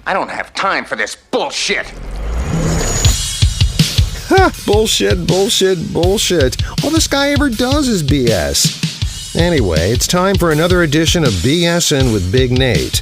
I don't have time for this bullshit. Ha! Bullshit, bullshit, bullshit. All this guy ever does is BS. Anyway, it's time for another edition of BSing with Big Nate.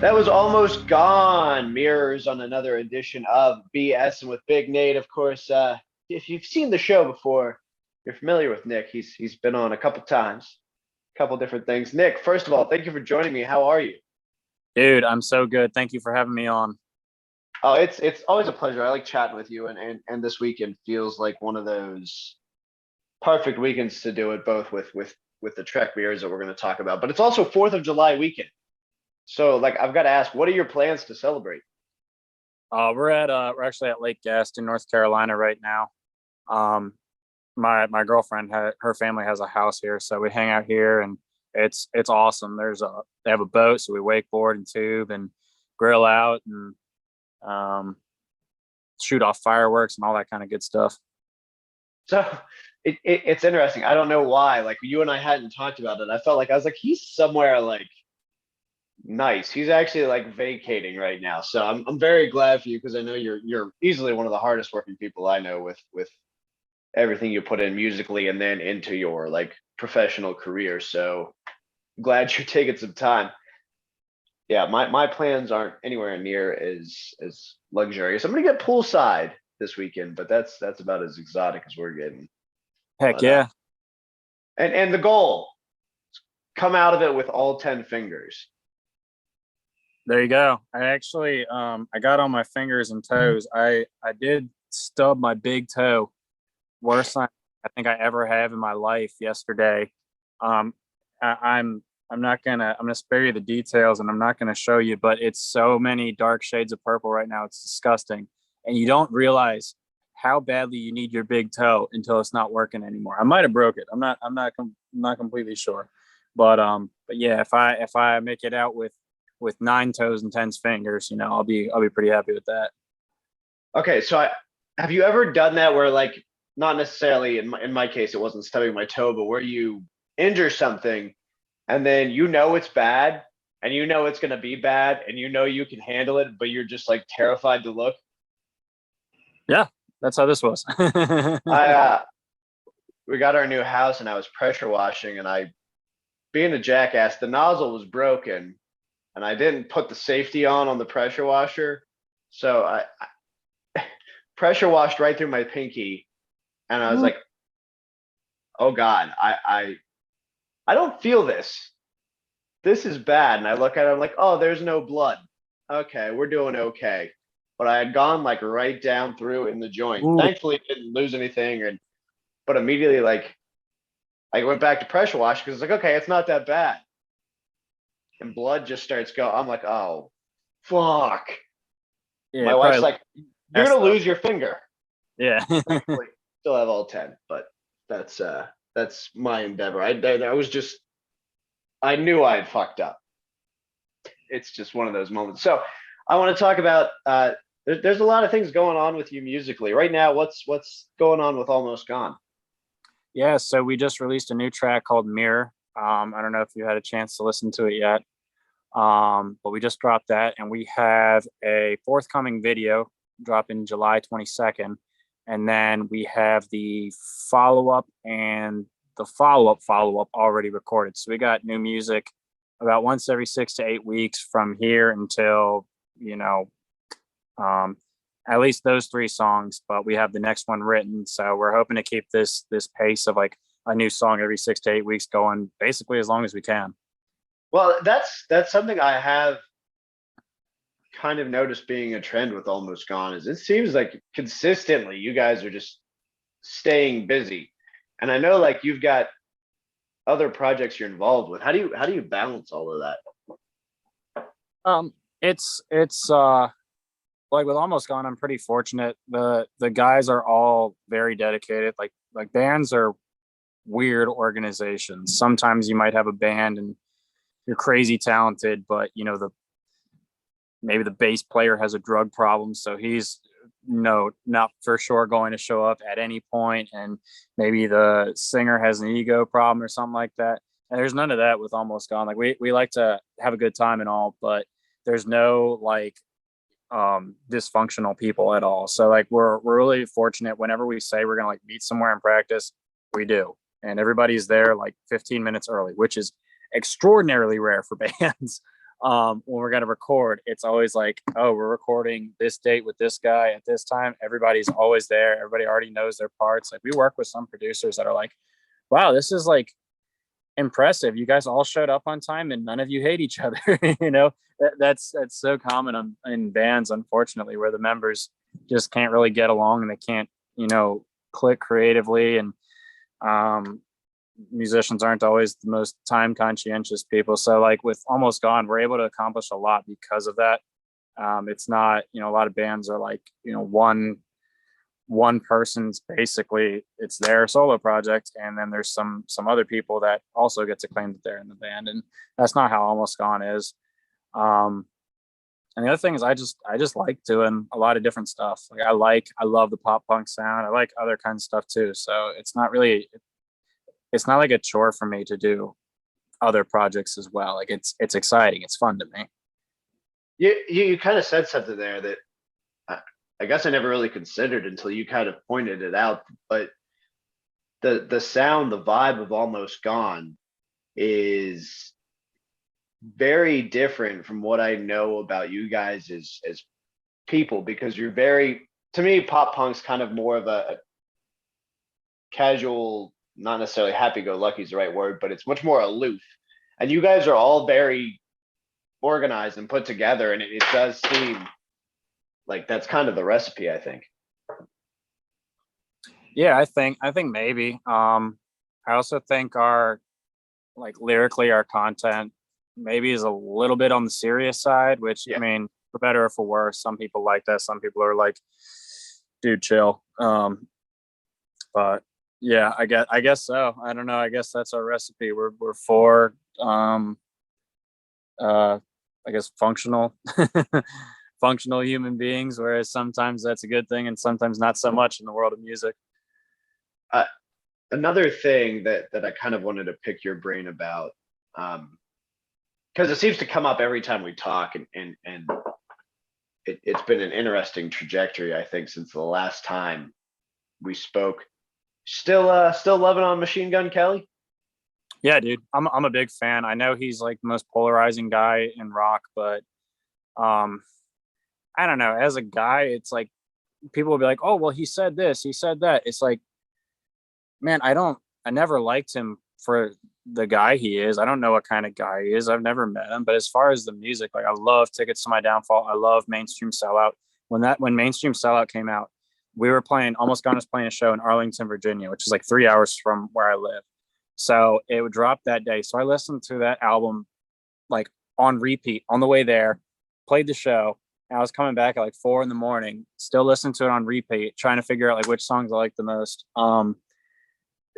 That was Almost Gone. Mirrors on another edition of BS and with Big Nate. Of course, if you've seen the show before, you're familiar with Nick. He's been on a couple times, a couple different things. Nick, first of all, thank you for joining me. How are you? Dude, I'm so good. Thank you for having me on. Oh, it's always a pleasure. I like chatting with you, and this weekend feels like one of those perfect weekends to do it, both with the Trek mirrors that we're going to talk about. But it's also 4th of July weekend. So, like, I've got to ask, what are your plans to celebrate? We're actually at Lake Gaston, North Carolina right now. My girlfriend her family has a house here, so we hang out here, and it's awesome. They have a boat, so we wakeboard and tube and grill out and shoot off fireworks and all that kind of good stuff. So it's interesting. I don't know why. Like, you and I hadn't talked about it. I felt like I was like, he's somewhere like Nice. He's actually like vacating right now. So I'm very glad for you because I know you're easily one of the hardest working people I know with everything you put in musically and then into your like professional career. So glad you're taking some time. Yeah, my plans aren't anywhere near as luxurious. I'm gonna get poolside this weekend, but that's about as exotic as we're getting. Heck But yeah. and the goal, come out of it with all 10 fingers. There you go. I actually I got on my fingers and toes. I did stub my big toe. Worst sign I think I ever have in my life yesterday. Um I'm gonna spare you the details and I'm not gonna show you, but it's so many dark shades of purple right now. It's disgusting. And you don't realize how badly you need your big toe until it's not working anymore. I might have broke it. I'm not completely sure. But yeah, if I make it out with nine toes and 10 fingers, I'll be pretty happy with that. Okay, so have you ever done that where like not necessarily in my case it wasn't stubbing my toe, but where you injure something and then you know it's bad and you know it's gonna be bad and you know you can handle it, but you're just like terrified to look. Yeah, that's how this was. I we got our new house and I was pressure washing and I being a jackass, the nozzle was broken and I didn't put the safety on the pressure washer. So I pressure washed right through my pinky and I was like, oh God, I don't feel this. This is bad. And I look at it, I'm like, oh, there's no blood. Okay, we're doing okay. But I had gone like right down through in the joint. Ooh, Thankfully, didn't lose anything. And but immediately, like, I went back to pressure wash because it's like, okay, it's not that bad. And blood just starts going. I'm like, oh, fuck. yeah, My wife's probably like, you're messed gonna up. lose your finger. Yeah. Thankfully, still have all 10, but that's my endeavor. I was just I knew I had fucked up. It's just one of those moments. So I want to talk about there's a lot of things going on with you musically right now. What's going on with Almost Gone? Yeah, so we just released a new track called Mirror. I don't know if you had a chance to listen to it yet. But we just dropped that and we have a forthcoming video dropping July 22nd. And then we have the follow-up and the follow-up already recorded. So we got new music about once every 6 to 8 weeks from here until, you know, um, at least those three songs, but we have the next one written. So we're hoping to keep this pace of like a new song every 6 to 8 weeks going basically as long as we can. Well, that's something I have kind of noticed being a trend with Almost Gone is it seems like consistently you guys are just staying busy. And I know like you've got other projects you're involved with. How do you balance all of that? It's like with Almost Gone, I'm pretty fortunate. The guys are all very dedicated. Like bands are weird organizations. Sometimes you might have a band and you're crazy talented, but the maybe the bass player has a drug problem, so he's not for sure going to show up at any point, and maybe the singer has an ego problem or something like that. And there's none of that with Almost Gone. Like we like to have a good time and all, but there's no like dysfunctional people at all. So like we're really fortunate. Whenever we say we're gonna like meet somewhere and practice, we do, and everybody's there like 15 minutes early, which is extraordinarily rare for bands. When we're gonna record, it's always like, oh, we're recording this date with this guy at this time. Everybody's always there. Everybody already knows their parts. Like we work with some producers that are like, wow, this is like impressive. You guys all showed up on time and none of you hate each other. That's so common in bands, unfortunately, where the members just can't really get along and they can't, click creatively. And musicians aren't always the most time conscientious people. So like with Almost Gone, we're able to accomplish a lot because of that. It's not, a lot of bands are like, one person's basically it's their solo project, and then there's some other people that also get to claim that they're in the band, and that's not how Almost Gone is. And the other thing is I just like doing a lot of different stuff. Like I love the pop punk sound. I like other kinds of stuff too. So it's not like a chore for me to do other projects as well. Like it's exciting. It's fun to me. You kind of said something there that I, I guess I never really considered until you kind of pointed it out. But the sound, the vibe of Almost Gone is very different from what I know about you guys as people, because you're very, to me, pop punk's kind of more of a casual, not necessarily happy-go-lucky is the right word, but it's much more aloof. And you guys are all very organized and put together, and it does seem like that's kind of the recipe, I think. Yeah, I think maybe. I also think our like lyrically our content maybe is a little bit on the serious side, which Yeah. I mean, for better or for worse, some people like that. Some people are like, dude, chill. But yeah, I guess so. I don't know. I guess that's our recipe. We're for I guess functional functional human beings, whereas sometimes that's a good thing and sometimes not so much in the world of music. Another thing that I kind of wanted to pick your brain about, because it seems to come up every time we talk, and it's been an interesting trajectory, I think, since the last time we spoke. Still loving on Machine Gun Kelly? Yeah, dude, I'm a big fan. I know he's like the most polarizing guy in rock, but um I don't know. As a guy, it's like people will be like, "Oh, well, he said this, he said that." It's like, man, I never liked him for the guy he is. I don't know what kind of guy he is. I've never met him, but as far as the music, like I love Tickets to My Downfall. I love Mainstream Sellout. When Mainstream Sellout came out, we were playing Almost Gone was playing a show in Arlington, Virginia, which is like 3 hours from where I live. So it would drop that day. So I listened to that album like on repeat on the way there, played the show. And I was coming back at like 4 in the morning, still listening to it on repeat, trying to figure out like which songs I like the most.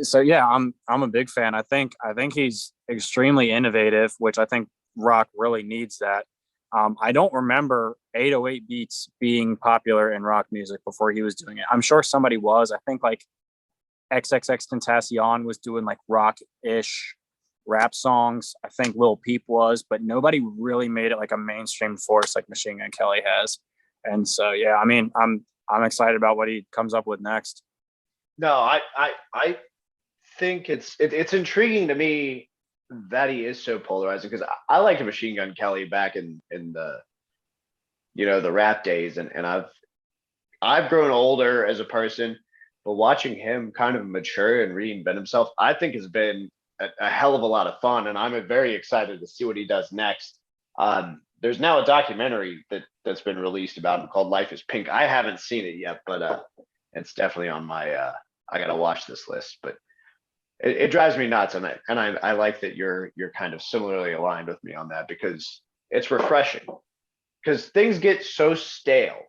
So yeah, I'm a big fan. I think he's extremely innovative, which I think rock really needs that. I don't remember 808 beats being popular in rock music before he was doing it. I'm sure somebody was. I think like XXX Tentacion was doing like rock-ish rap songs. I think Lil Peep was, but nobody really made it like a mainstream force like Machine Gun Kelly has. And so yeah, I mean, I'm excited about what he comes up with next. No, I think it's intriguing to me that he is so polarizing, because I liked Machine Gun Kelly back in the, the rap days, and I've grown older as a person, but watching him kind of mature and reinvent himself, I think has been a hell of a lot of fun, and I'm very excited to see what he does next. There's now a documentary that's been released about him called Life is Pink. I haven't seen it yet, but it's definitely on my I gotta watch this list. But it drives me nuts, and I like that you're kind of similarly aligned with me on that, because it's refreshing. Because things get so stale,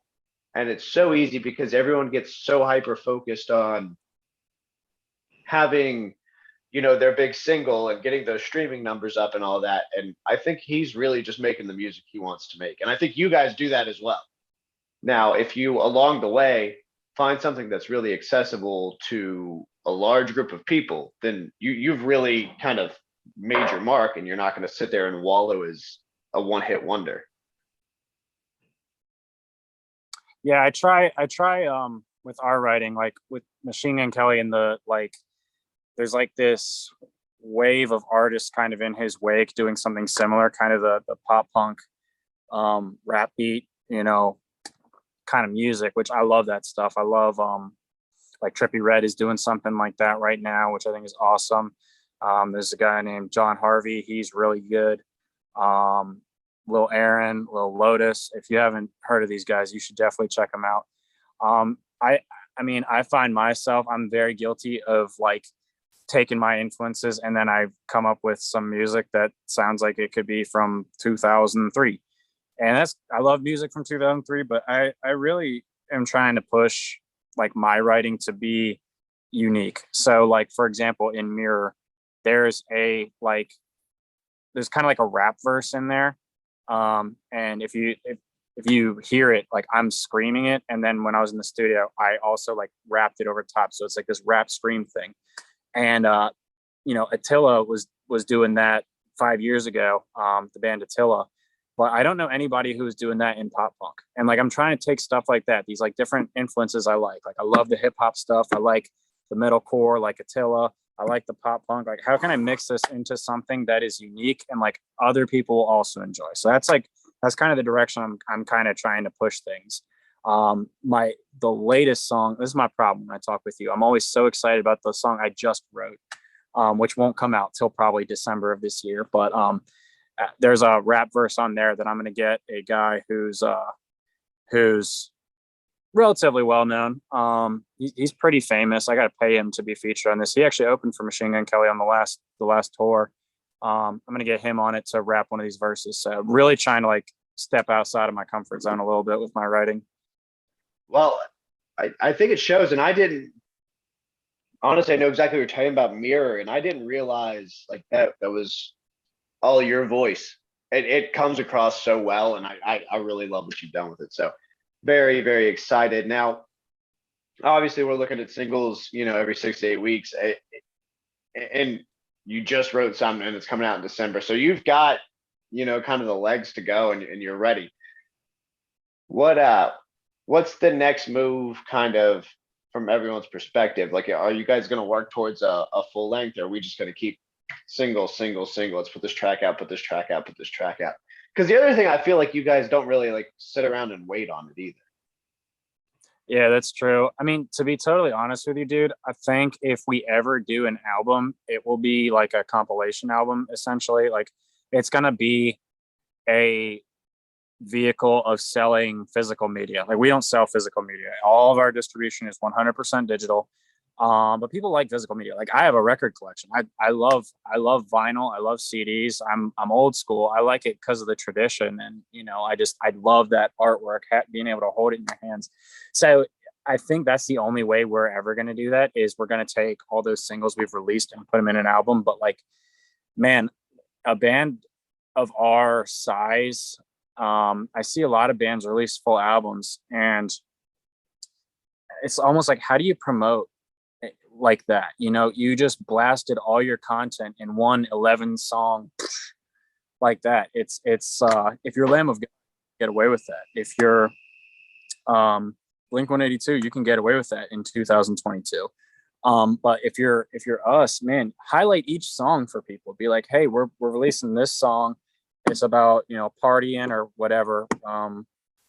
and it's so easy because everyone gets so hyper focused on having, their big single and getting those streaming numbers up and all that. And I think he's really just making the music he wants to make, and I think you guys do that as well. Now, if you along the way find something that's really accessible to a large group of people, then you've really kind of made your mark, and you're not going to sit there and wallow as a one-hit wonder. Yeah, I try with our writing, like with Machine Gun Kelly, and the like there's like this wave of artists kind of in his wake doing something similar, kind of the pop punk rap beat, kind of music, which I love that stuff. I love like Trippie Redd is doing something like that right now, which I think is awesome. There's a guy named John Harvey, he's really good. Lil Aaron, Lil Lotus. If you haven't heard of these guys, you should definitely check them out. I mean, I find myself, I'm very guilty of like taking my influences and then I've come up with some music that sounds like it could be from 2003. And I love music from 2003, but I really am trying to push like my writing to be unique. So like, for example, in Mirror, there's kind of like a rap verse in there. And if you hear it, like I'm screaming it. And then when I was in the studio, I also like rapped it over top. So it's like this rap scream thing. And, Attila was doing that 5 years ago, the band Attila. But I don't know anybody who's doing that in pop punk. And like I'm trying to take stuff like that, these like different influences I like. Like I love the hip hop stuff. I like the metalcore, like Attila. I like the pop punk. Like how can I mix this into something that is unique and like other people will also enjoy? So that's kind of the direction I'm kind of trying to push things. The latest song, this is my problem when I talk with you. I'm always so excited about the song I just wrote, which won't come out till probably December of this year. But there's a rap verse on there that I'm going to get a guy who's relatively well known. He's pretty famous. I got to pay him to be featured on this. He actually opened for Machine Gun Kelly on the last tour. I'm going to get him on it to rap one of these verses. So really trying to like step outside of my comfort zone a little bit with my writing. Well, I think it shows, and I didn't honestly, I know exactly what you're talking about, Mirror, and I didn't realize like that was all your voice. It comes across so well, and I really love what you've done with it. So very, very excited. Now, obviously we're looking at singles, every 6 to 8 weeks. And you just wrote something and it's coming out in December. So you've got, kind of the legs to go and you're ready. What's the next move kind of from everyone's perspective? Like, are you guys going to work towards a full length, or are we just going to keep single? Let's put this track out, put this track out, put this track out. Because the other thing, I feel like you guys don't really like sit around and wait on it either. Yeah, that's true. I mean, to be totally honest with you, dude, I think if we ever do an album, it will be like a compilation album, essentially. Like it's going to be a vehicle of selling physical media. Like we don't sell physical media. All of our distribution is 100% digital. But people like physical media. Like I have a record collection. I love vinyl. I love CDs. I'm old school. I like it because of the tradition, and I love that artwork, being able to hold it in your hands. So I think that's the only way we're ever going to do that, is we're going to take all those singles we've released and put them in an album. But like, man, a band of our size, I see a lot of bands release full albums, and it's almost like, how do you promote like that? You just blasted all your content in one 11 song like that. It's if you're Lamb of God, get away with that. If you're Blink 182, you can get away with that in 2022. But if you're us, man, highlight each song for people. Be like, hey, we're releasing this song. It's about partying or whatever,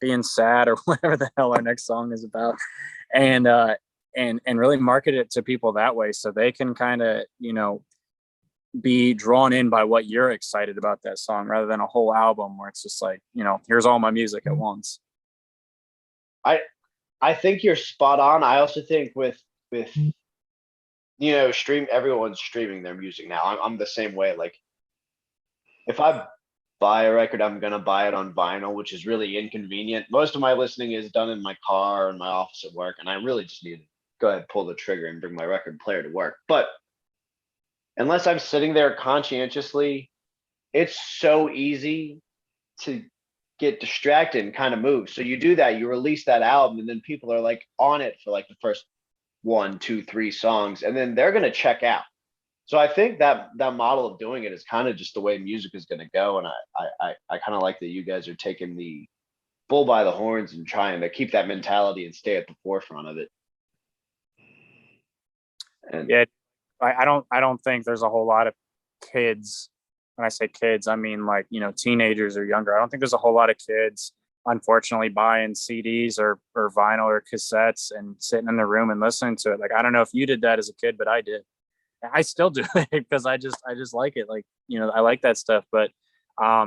being sad or whatever the hell our next song is about, and really market it to people that way, so they can kind of be drawn in by what you're excited about that song, rather than a whole album where it's just like, here's all my music at once. I think you're spot on. I also think with everyone's streaming their music now. I'm the same way. Like if I buy a record, I'm gonna buy it on vinyl, which is really inconvenient. Most of my listening is done in my car or in my office at work, and I really just need to go ahead, pull the trigger, and bring my record player to work. But unless I'm sitting there conscientiously, it's so easy to get distracted and kind of move. So you do that, you release that album, and then people are like on it for like the first 1, 2, 3 songs, and then they're gonna check out. So I think that model of doing it is kind of just the way music is going to go. And I kind of like that you guys are taking the bull by the horns and trying to keep that mentality and stay at the forefront of it. And yeah, I don't think there's a whole lot of kids. When I say kids, I mean like, teenagers or younger. I don't think there's a whole lot of kids, unfortunately, buying CDs or vinyl or cassettes and sitting in the room and listening to it. Like, I don't know if you did that as a kid, but I did. I still do it because I just like it. Like, I like that stuff, but I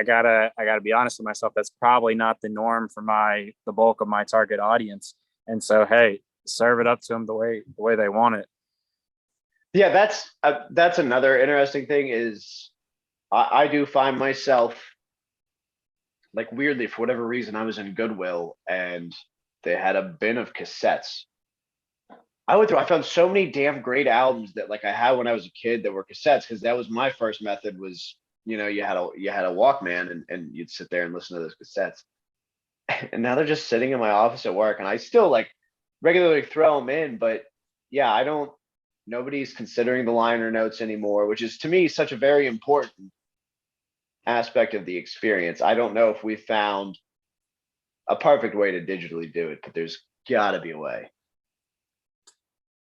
gotta be honest with myself. That's probably not the norm for the bulk of my target audience. And so, hey, serve it up to them the way they want it. Yeah, that's another interesting thing is I do find myself like weirdly, for whatever reason, I was in Goodwill and they had a bin of cassettes. I found so many damn great albums that like I had when I was a kid that were cassettes, because that was my first method was, you had a Walkman and you'd sit there and listen to those cassettes. And now they're just sitting in my office at work, and I still like regularly throw them in, but yeah, I don't Nobody's considering the liner notes anymore, which is to me such a very important aspect of the experience. I don't know if we found a perfect way to digitally do it, but there's gotta be a way.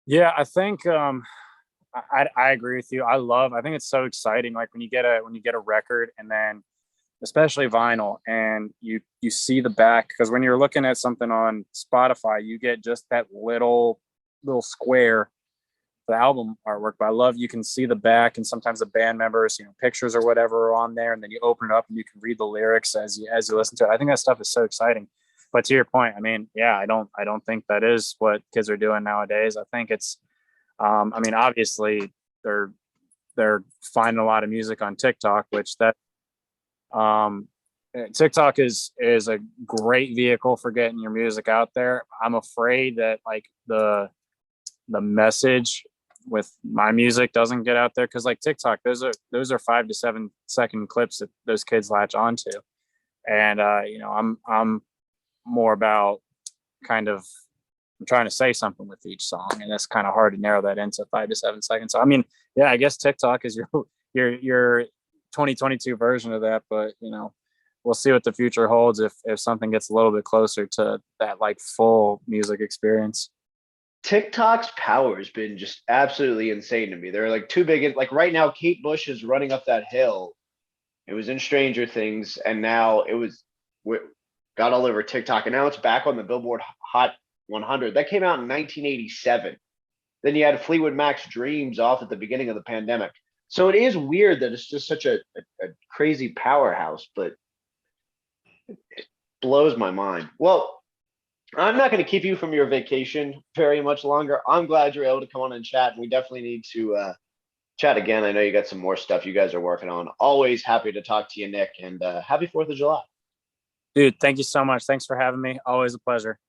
Yeah, I think I agree with you. I think it's so exciting. Like when you get a record, and then especially vinyl, and you see the back, because when you're looking at something on Spotify, you get just that little square, the album artwork. But I love, you can see the back, and sometimes the band members, pictures or whatever are on there, and then you open it up and you can read the lyrics as you listen to it. I think that stuff is so exciting. But to your point, I mean, yeah, I don't think that is what kids are doing nowadays. I think it's I mean, obviously they're finding a lot of music on TikTok, which TikTok is a great vehicle for getting your music out there. I'm afraid that like the message with my music doesn't get out there, because like TikTok, those are 5 to 7 second clips that those kids latch onto. And I'm more about kind of trying to say something with each song, and it's kind of hard to narrow that into 5 to 7 seconds. So I mean, yeah, I guess TikTok is your 2022 version of that, but we'll see what the future holds if something gets a little bit closer to that like full music experience. TikTok's power has been just absolutely insane to me. They're like too big. Like right now, Kate Bush is running up that hill. It was in Stranger Things, and now got all over TikTok, and now it's back on the Billboard Hot 100. That came out in 1987. Then you had Fleetwood Mac's Dreams off at the beginning of the pandemic. So it is weird that it's just such a crazy powerhouse, but it blows my mind. Well, I'm not going to keep you from your vacation very much longer. I'm glad you're able to come on and chat, and we definitely need to chat again. I know you got some more stuff you guys are working on. Always happy to talk to you, Nick, and happy 4th of July. Dude, thank you so much. Thanks for having me. Always a pleasure.